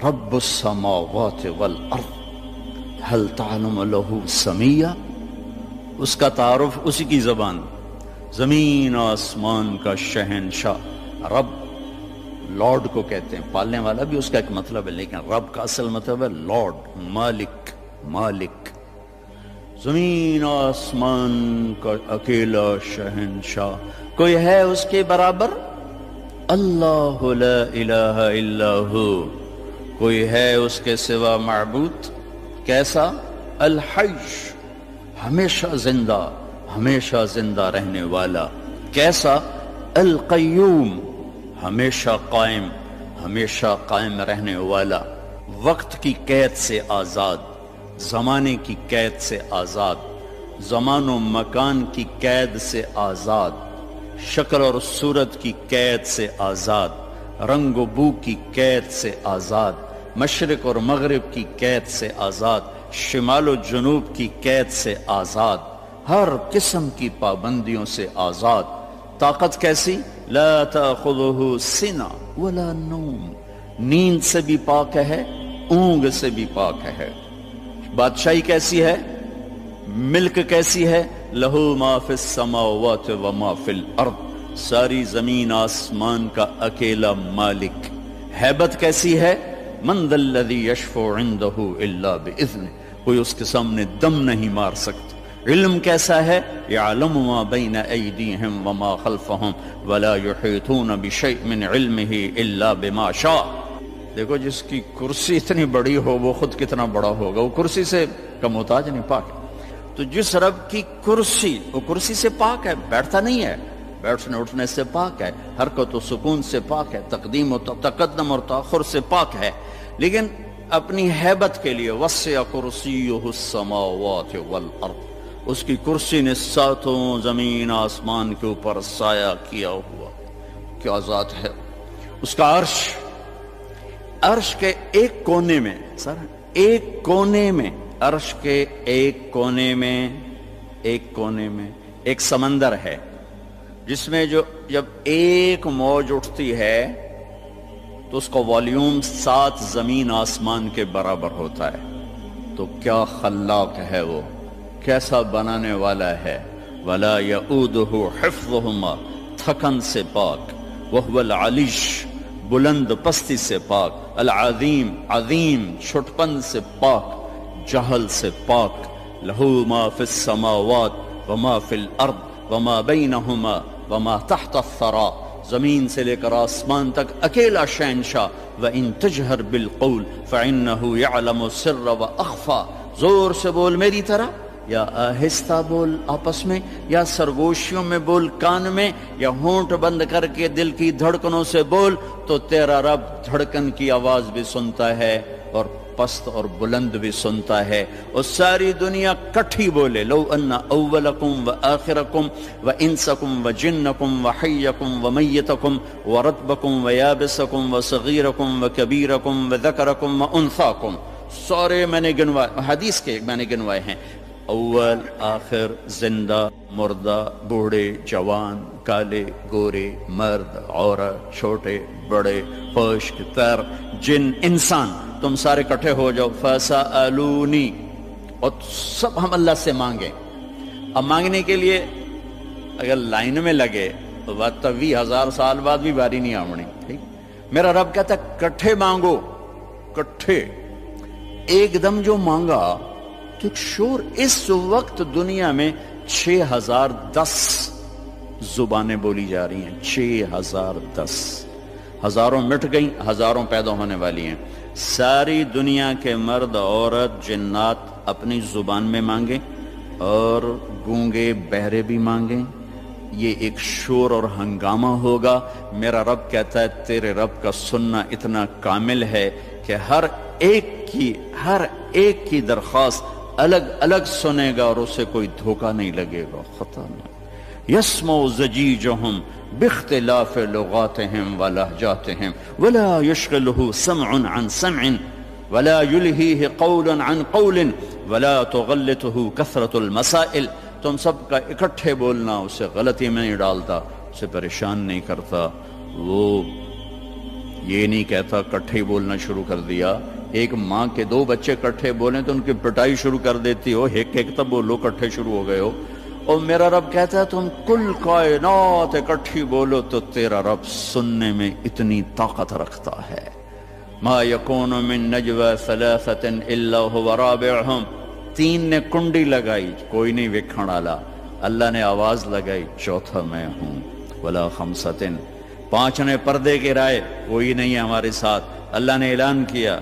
رب السماوات والارض هل تعلم له سمیہ، اس کا تعارف اسی کی زبان، زمین آسمان کا شہنشاہ رب، لارڈ کو کہتے ہیں، پالنے والا بھی اس کا ایک مطلب ہے، لیکن رب کا اصل مطلب ہے لارڈ، مالک، مالک، زمین آسمان کا اکیلا شہنشاہ، کوئی ہے اس کے برابر؟ اللہ لا الہ الا ہو، کوئی ہے اس کے سوا معبود؟ کیسا؟ الحی، ہمیشہ زندہ، ہمیشہ زندہ رہنے والا۔ کیسا؟ القیوم، ہمیشہ قائم، ہمیشہ قائم رہنے والا، وقت کی قید سے آزاد، زمانے کی قید سے آزاد، زمان و مکان کی قید سے آزاد، شکل اور صورت کی قید سے آزاد، رنگ و بو کی قید سے آزاد، مشرق اور مغرب کی قید سے آزاد، شمال و جنوب کی قید سے آزاد، ہر قسم کی پابندیوں سے آزاد۔ طاقت کیسی؟ لا تأخذہ سنہ ولا نوم، نیند سے بھی پاک ہے، اونگ سے بھی پاک ہے۔ بادشاہی کیسی ہے؟ ملک کیسی ہے؟ لہو ما فی السماوات و ما فی الارض، ساری زمین آسمان کا اکیلا مالک۔ ہیبت کیسی ہے؟ من ذا الذی یشفع عندہ الا باذنہ، کوئی اس کے سامنے دم نہیں مار سکتا۔ علم کیسا ہے؟ یعلم ما بین ایدیہم وما خلفہم ولا یحیطون بشیء من علمہ الا بما شاء۔ دیکھو جس کی کرسی اتنی بڑی ہو وہ خود کتنا بڑا ہوگا، وہ کرسی سے کا محتاج نہیں، پاک ہے۔ تو جس رب کی کرسی، وہ کرسی سے پاک ہے، بیٹھتا نہیں ہے، بیٹھنے اٹھنے سے پاک ہے، حرکت و سکون سے پاک ہے، تقدیم و تقدم اور تاخر سے پاک ہے، لیکن اپنی ہیبت کے لیے وسع کرسیہ السماوات والارض، اس کی کرسی نے ساتوں زمین آسمان کے اوپر سایہ کیا ہوا۔ کیا ذات ہے اس کا عرش، عرش کے ایک کونے میں، سر ایک کونے میں، عرش کے ایک کونے میں، ایک کونے میں ایک سمندر ہے، جس میں جب ایک موج اٹھتی ہے تو اس کا والیوم 7 زمین آسمان کے برابر ہوتا ہے۔ تو کیا خلاق ہے وہ، کیسا بنانے والا ہے۔ ولا یؤودہ حفظہما، تھکن سے پاک، وہو العلیش، بلند پستی سے پاک، العظیم، عظیم، چھٹپن سے پاک، جہل سے پاک۔ لہو ما فی السماوات وما فی الارض وما بینہما وما تحت الثری، زمین سے لے کر آسمان تک اکیلا شہنشاہ۔ وَإِن تَجْهَرْ بِالْقَوْلِ فَإِنَّهُ يَعْلَمُ السِّرَّ وَأَخْفَى، زور سے بول میری طرح، یا آہستہ بول آپس میں، یا سرگوشیوں میں بول کان میں، یا ہونٹ بند کر کے دل کی دھڑکنوں سے بول، تو تیرا رب دھڑکن کی آواز بھی سنتا ہے اور پست اور بلند بھی سنتا ہے۔ اور ساری دنیا کٹھی بولے، لو ان اولکم و آخرکم و انسکم و جنکم و حیکم و میتکم و رتبکم و یابسکم و صغیرکم و کبیرکم و ذکرکم و انثاکم، سارے میں نے گنوائے، حدیث کے میں نے گنوائے ہیں، اول آخر، زندہ مردہ، بوڑھے جوان، کالے گورے، مرد عورت، چھوٹے بڑے، خشک تر، جن انسان، تم سارے کٹھے ہو جاؤ، فَسَأَلُونِي، اور سب ہم اللہ سے مانگیں۔ اب مانگنے کے لیے اگر لائن میں لگے تو بات 20,000 سال بعد بھی باری نہیں آمنی، ٹھیک؟ میرا رب کہتا ہے کٹھے مانگو، کٹھے، ایک دم جو مانگا تو ایک شور۔ اس وقت دنیا میں 6010 زبانیں بولی جا رہی ہیں، 6010، ہزاروں مٹ گئیں، ہزاروں پیدا ہونے والی ہیں۔ ساری دنیا کے مرد عورت جنات اپنی زبان میں مانگیں اور گونگے بہرے بھی مانگیں، یہ ایک شور اور ہنگامہ ہوگا۔ میرا رب کہتا ہے تیرے رب کا سننا اتنا کامل ہے کہ ہر ایک کی درخواست الگ الگ سنے گا اور اسے کوئی دھوکہ نہیں لگے گا، خطا نہیں۔ یسمع زجیجہم باختلاف لغاتہم ولہجاتہم ولا یشغلہ سمع عن سمع ولا یلہیہ قول عن قول ولا تغلطہ کثرت المسائل، تم سب کا اکٹھے بولنا اسے غلطی میں نہیں ڈالتا، اسے پریشان نہیں کرتا، وہ یہ نہیں کہتا کٹھے ہی بولنا شروع کر دیا. ایک ماں کے دو بچے کٹھے بولیں تو ان کی پٹائی شروع کر دیتی ہو, ایک ایک تب بولو, کٹھے شروع ہو گئے ہو. اور میرا رب کہتا ہے تم کل کائنات اکٹھی بولو تو تیرا رب سننے میں اتنی طاقت رکھتا ہے. ما یکون من نجوى ثلاثة الا هو رابعهم, تین نے کنڈی لگائی کوئی نہیں وکھن والا, اللہ نے آواز لگائی چوتھا میں ہوں. ولا خمسة, پانچ نے پردے گرائے کوئی نہیں ہے ہمارے ساتھ, اللہ نے اعلان کیا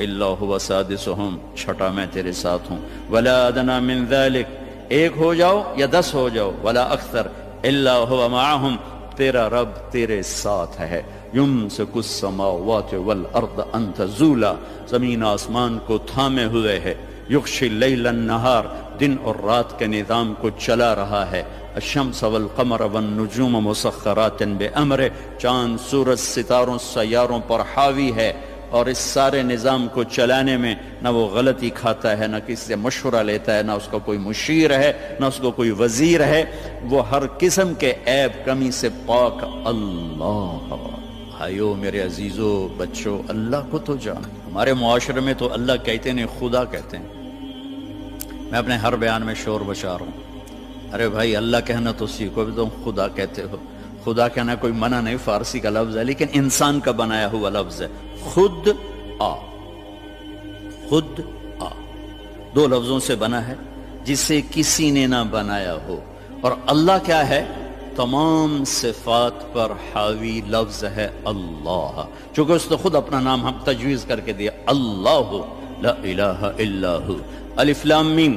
الا هو سادسهم, چھٹا میں تیرے ساتھ ہوں. ولا ادنى من ذلك, ایک ہو جاؤ یا 10 ہو جاؤ, ولا اکثر الا هو معهم, تیرا رب تیرے ساتھ ہے. یمسک السماوات والارض ان تزولا, زمین آسمان کو تھامے ہوئے ہے. یغشی اللیل النہار, دن اور رات کے نظام کو چلا رہا ہے. الشمس والقمر والنجوم مسخرات بامرہ, چاند سورج ستاروں سیاروں پر حاوی ہے, اور اس سارے نظام کو چلانے میں نہ وہ غلطی کھاتا ہے, نہ کسی سے مشورہ لیتا ہے, نہ اس کا کوئی مشیر ہے, نہ اس کو کوئی وزیر ہے. وہ ہر قسم کے عیب کمی سے پاک اللہ. بھائیو میرے عزیزو بچوں, اللہ کو تو جان. ہمارے معاشرے میں تو اللہ کہتے نہیں خدا کہتے ہیں. میں اپنے ہر بیان میں شور بشار ہوں, ارے بھائی اللہ کہنا تو سیکھو, بھی تم خدا کہتے ہو. خدا کہنا کوئی منع نہیں, فارسی کا لفظ ہے لیکن انسان کا بنایا ہوا لفظ ہے. خود آ, خود آ, دو لفظوں سے بنا ہے جسے کسی نے نہ بنایا ہو. اور اللہ کیا ہے؟ تمام صفات پر حاوی لفظ ہے اللہ, چونکہ اس نے خود اپنا نام ہم تجویز کر کے دیا, اللہ لا الہ الا ہو. الف لام میم,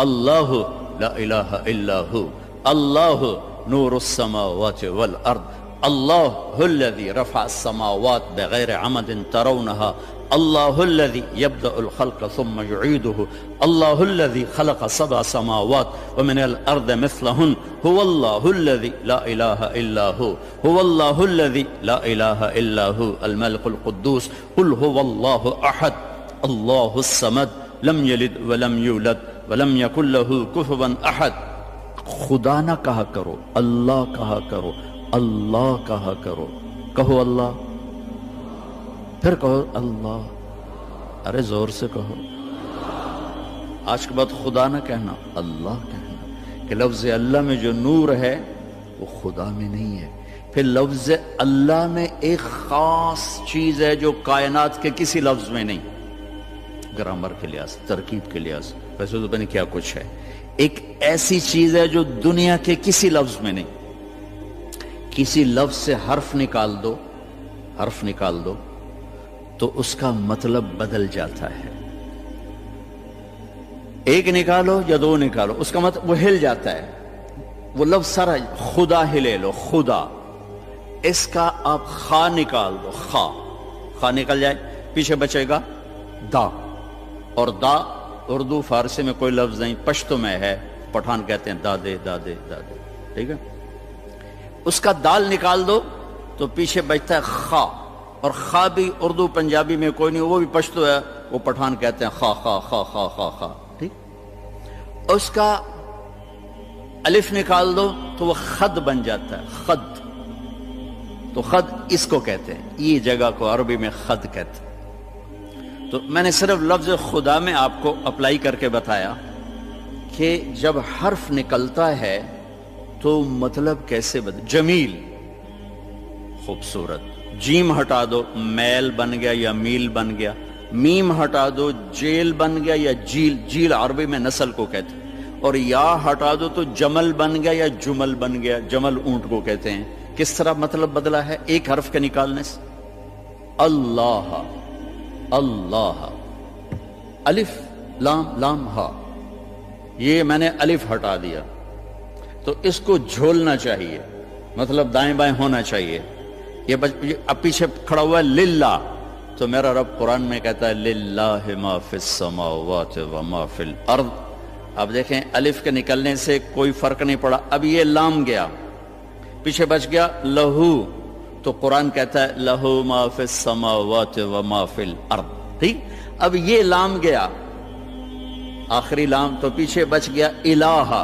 اللہ لا الہ الا ہو. اللہ نور السماوات والارض, اللہ الذي رفع السماوات بغیر عمد ترونها, اللہ الذي يبدأ الخلق ثم يعيده, اللہ الذي خلق 7 سماوات ومن الارض مثلهن, هو الله الذي لا اله الا هو, هو الله الذي لا اله الا هو الملك القدوس. قل هو الله احد الله الصمد لم يلد ولم يولد ولم يكن له كفوا احد. خدا نہ کہا کرو, اللہ کہا کرو, اللہ کہا کرو. کہو اللہ, پھر کہو اللہ, ارے زور سے کہو. آج کے بعد خدا نہ کہنا, اللہ کہنا, کہ لفظ اللہ میں جو نور ہے وہ خدا میں نہیں ہے. پھر لفظ اللہ میں ایک خاص چیز ہے جو کائنات کے کسی لفظ میں نہیں, گرامر کے لحاظ, ترکیب کے لحاظ, ویسے تو پتہ کیا کچھ ہے. ایک ایسی چیز ہے جو دنیا کے کسی لفظ میں نہیں. کسی لفظ سے حرف نکال دو, حرف نکال دو تو اس کا مطلب بدل جاتا ہے. ایک نکالو یا دو نکالو, اس کا مطلب وہ ہل جاتا ہے. وہ لفظ سارا, خدا ہی لے لو, خدا, اس کا آپ خا نکال دو, خا, خا نکل جائے, پیچھے بچے گا دا, اور دا اردو فارسی میں کوئی لفظ نہیں, پشتو میں ہے, پٹھان کہتے ہیں دادے دادے دادے, ٹھیک ہے. اس کا دال نکال دو تو پیچھے بچتا ہے خا, اور خا بھی اردو پنجابی میں کوئی نہیں, وہ بھی پشتو ہے, وہ پٹھان کہتے ہیں خا خا خا خا خا خا, ٹھیک. اس کا الف نکال دو تو وہ خد بن جاتا ہے, خد. تو خد اس کو کہتے ہیں, یہ جگہ کو عربی میں خد کہتے ہیں. تو میں نے صرف لفظ خدا میں آپ کو اپلائی کر کے بتایا کہ جب حرف نکلتا ہے تو مطلب کیسے بدل. جمیل, خوبصورت. جیم ہٹا دو, میل بن گیا یا میل بن گیا. میم ہٹا دو, جیل بن گیا یا جیل, جیل عربی میں نسل کو کہتے ہیں. اور یا ہٹا دو تو جمل بن گیا یا جمل بن گیا, جمل اونٹ کو کہتے ہیں. کس طرح مطلب بدلا ہے ایک حرف کے نکالنے سے. اللہ, اللہ, الف لام لام ہا, یہ میں نے الف ہٹا دیا تو اس کو جھولنا چاہیے, مطلب دائیں بائیں ہونا چاہیے. یہ اب پیچھے کھڑا ہوا ہے للہ, تو میرا رب قرآن میں کہتا ہے للہ ما فی السماوات وما فی الارض. اب دیکھیں الف کے نکلنے سے کوئی فرق نہیں پڑا. اب یہ لام گیا, پیچھے بچ گیا لہو, تو قرآن کہتا ہے لہو ما فی السماوات وما فی الارض, ٹھیک. اب یہ لام گیا, آخری لام, تو پیچھے بچ گیا الہ,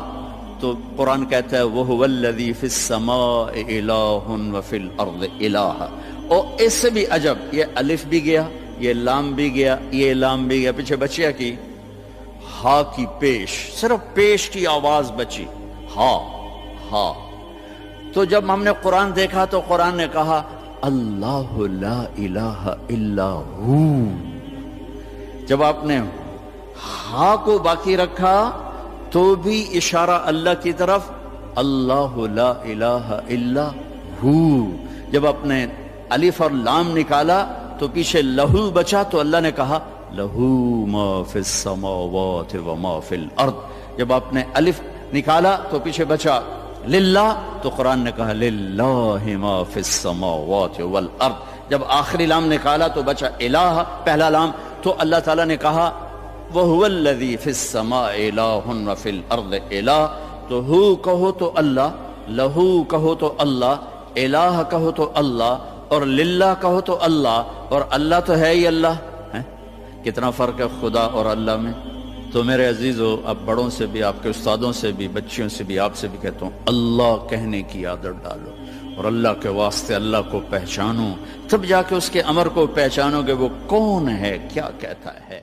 تو قرآن کہتا ہے وَهُوَ الَّذِي فِي السَّمَاءِ إِلَٰهٌ وَفِي الْأَرْضِ إِلَٰهٌ. اور اس سے بھی عجب، یہ الف بھی گیا، یہ لام بھی گیا، یہ لام بھی گیا، پیچھے بچیا کی ہا کی پیش، صرف پیش کی آواز بچی، ہا ہا۔ تو جب ہم نے قرآن دیکھا تو قرآن نے کہا اللہ لا الہ الا ہو۔ جب آپ نے ہا کو باقی رکھا تو بھی اشارہ اللہ کی طرف، اللہ لا الہ الا ہو۔ جب آپ نے الف اور لام نکالا تو پیچھے لہو بچا تو اللہ نے کہا لہو ما فی السماوات و ما فی الارض۔ جب آپ نے الف نکالا تو پیچھے بچا للہ تو قرآن نے کہا للہ ما فی السماوات والارض۔ جب آخری لام نکالا تو بچا الہ، پہلا لام، تو اللہ تعالیٰ نے کہا وَهُوَ الَّذِي فِي السَّمَاءِ إِلَٰهٌ وَفِي الْأَرْضِ إِلَٰهٌ۔ تو ہو کہو تو اللہ، لہو کہو تو اللہ، الہ کہو تو اللہ، اور للہ کہو تو اللہ، اور اللہ تو ہے ہی اللہ ہے۔ کتنا فرق ہے خدا اور اللہ میں۔ تو میرے عزیزو، اب بڑوں سے بھی، آپ کے استادوں سے بھی، بچیوں سے بھی، آپ سے بھی کہتا ہوں، اللہ کہنے کی عادت ڈالو، اور اللہ کے واسطے اللہ کو پہچانو، تب جا کے اس کے امر کو پہچانو گے وہ کون ہے، کیا کہتا ہے۔